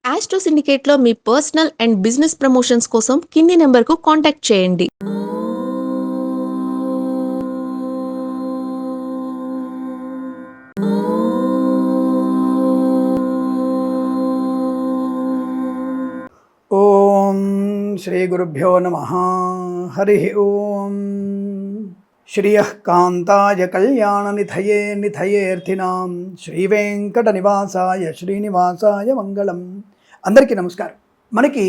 Astro సిండికేట్లో మీ personal and business promotions కోసం కింది నెంబర్కు కాంటాక్ట్ చేయండి. ఓం శ్రీ గురుభ్యో నమః. హరి ఓం. శ్రియః కాంతాయ కళ్యాణ నిధయే నిధయేర్థినాం శ్రీ వెంకట నివాసాయ శ్రీనివాసాయ మంగళం. అందరికీ నమస్కారం. మనకి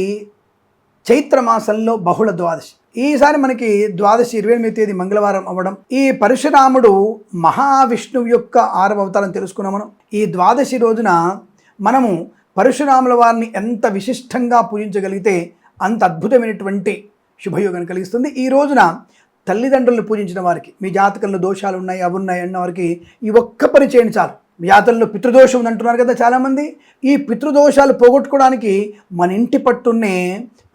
చైత్రమాసంలో బహుళ ద్వాదశి. ఈసారి మనకి ద్వాదశి 28వ తేదీ మంగళవారం అవ్వడం, ఈ పరశురాముడు మహావిష్ణువు యొక్క 6వ అవతారం తెలుసుకున్నాం. మనం ఈ ద్వాదశి రోజున మనము పరశురాముల వారిని ఎంత విశిష్టంగా పూజించగలిగితే అంత అద్భుతమైనటువంటి శుభయోగాన్ని కలిగిస్తుంది. ఈ రోజున తల్లిదండ్రులను పూజించిన వారికి, మీ జాతకంలో దోషాలు ఉన్నాయి అవి ఉన్నాయి అన్న వారికి ఈ ఒక్క పని చేయండి చాలు. మీ జాతకంలో పితృదోషం ఉంది అంటున్నారు కదా చాలామంది. ఈ పితృదోషాలు పోగొట్టుకోవడానికి మన ఇంటి పట్టున్నే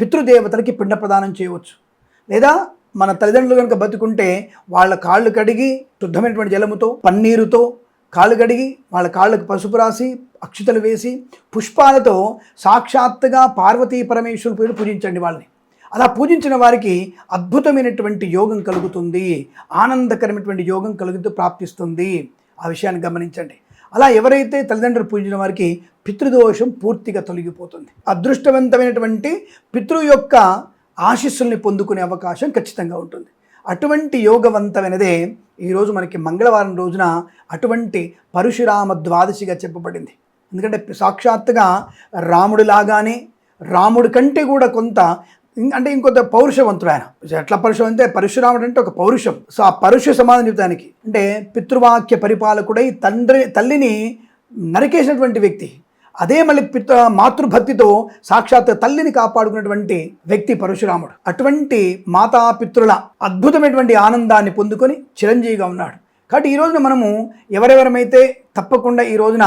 పితృదేవతలకి పిండ ప్రదానం చేయవచ్చు. లేదా మన తల్లిదండ్రులు కనుక బతుకుంటే వాళ్ళ కాళ్ళు కడిగి శుద్ధమైనటువంటి జలముతో పన్నీరుతో కాళ్ళు కడిగి వాళ్ళ కాళ్ళకు పసుపు రాసి అక్షతలు వేసి పుష్పాలతో సాక్షాత్తుగా పార్వతీ పరమేశ్వరుడు పూజించండి వాళ్ళని. అలా పూజించిన వారికి అద్భుతమైనటువంటి యోగం కలుగుతుంది, ఆనందకరమైనటువంటి యోగం కలుగుతూ ప్రాప్తిస్తుంది. ఆ విషయాన్ని గమనించండి. అలా ఎవరైతే తల్లిదండ్రులు పూజించిన వారికి పితృదోషం పూర్తిగా తొలగిపోతుంది. అదృష్టవంతమైనటువంటి పితృ యొక్క ఆశీస్సుల్ని పొందుకునే అవకాశం ఖచ్చితంగా ఉంటుంది. అటువంటి యోగవంతమైనదే ఈరోజు మనకి మంగళవారం రోజున అటువంటి పరశురామ ద్వాదశిగా చెప్పబడింది. ఎందుకంటే సాక్షాత్తుగా రాముడు లాగానే, రాముడి కంటే కూడా కొంత అంటే ఇంకొంత పౌరుషవంతుడు ఆయన. ఎట్లా పరుషం అంటే పరశురాముడు అంటే ఒక పౌరుషం. సో ఆ పరుష సమాధానం చెబుతానికి అంటే పితృవాక్య పరిపాలకుడై తల్లిని నరికేసినటువంటి వ్యక్తి. అదే మళ్ళీ మాతృభక్తితో సాక్షాత్ తల్లిని కాపాడుకున్నటువంటి వ్యక్తి పరశురాముడు. అటువంటి మాతాపితృల అద్భుతమైనటువంటి ఆనందాన్ని పొందుకొని చిరంజీవిగా ఉన్నాడు. కాబట్టి ఈ రోజున మనము ఎవరెవరమైతే తప్పకుండా ఈ రోజున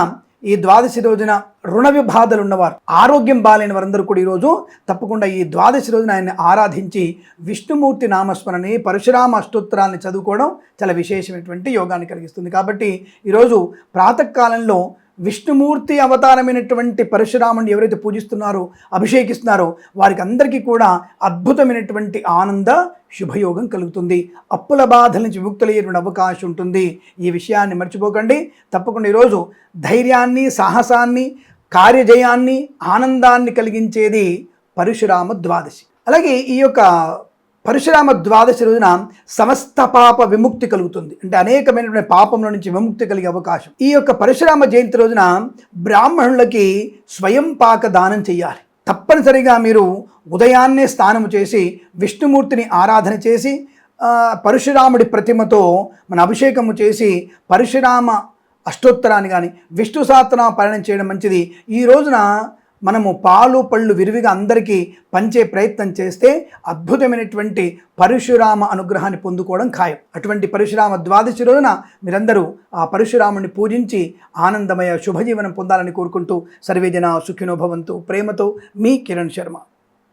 ఈ ద్వాదశి రోజున రుణ విబాధలు ఉన్నవారు, ఆరోగ్యం బాలేని వారందరూ కూడా ఈరోజు తప్పకుండా ఈ ద్వాదశి రోజున ఆయన్ని ఆరాధించి విష్ణుమూర్తి నామస్మరణని పరశురామ అష్టోత్తరాన్ని చదువుకోవడం చాలా విశేషమైనటువంటి యోగాన్ని కలిగిస్తుంది. కాబట్టి ఈరోజు ప్రాతకాలంలో విష్ణుమూర్తి అవతారమైనటువంటి పరశురాముని ఎవరైతే పూజిస్తున్నారో, అభిషేకిస్తున్నారో వారికి అందరికీ కూడా అద్భుతమైనటువంటి ఆనంద శుభయోగం కలుగుతుంది. అప్పుల బాధల నుంచి విముక్తులయ్యేటువంటి అవకాశం ఉంటుంది. ఈ విషయాన్ని మర్చిపోకండి. తప్పకుండా ఈరోజు ధైర్యాన్ని, సాహసాన్ని, కార్యజయాన్ని, ఆనందాన్ని కలిగించేది పరశురామ ద్వాదశి. అలాగే ఈ యొక్క పరశురామ ద్వాదశి రోజున సమస్త పాప విముక్తి కలుగుతుంది. అంటే అనేకమైనటువంటి పాపంలో నుంచి విముక్తి కలిగే అవకాశం. ఈ యొక్క పరశురామ జయంతి రోజున బ్రాహ్మణులకి స్వయం పాక దానం చేయాలి. తప్పనిసరిగా మీరు ఉదయాన్నే స్నానము చేసి విష్ణుమూర్తిని ఆరాధన చేసి పరశురాముడి ప్రతిమతో మన అభిషేకము చేసి పరశురామ అష్టోత్తరాన్ని కానీ విష్ణు సహస్రనామ పారాయణం చేయడం మంచిది. ఈ రోజున మనము పాలు పళ్ళు విరివిగా అందరికీ పంచే ప్రయత్నం చేస్తే అద్భుతమైనటువంటి పరశురామ అనుగ్రహాన్ని పొందుకోవడం ఖాయం. అటువంటి పరశురామ ద్వాదశి రోజున మీరందరూ ఆ పరశురాముని పూజించి ఆనందమయ శుభజీవనం పొందాలని కోరుకుంటూ సర్వేజన సుఖినో భవంతు. ప్రేమతో మీ కిరణ్ శర్మ.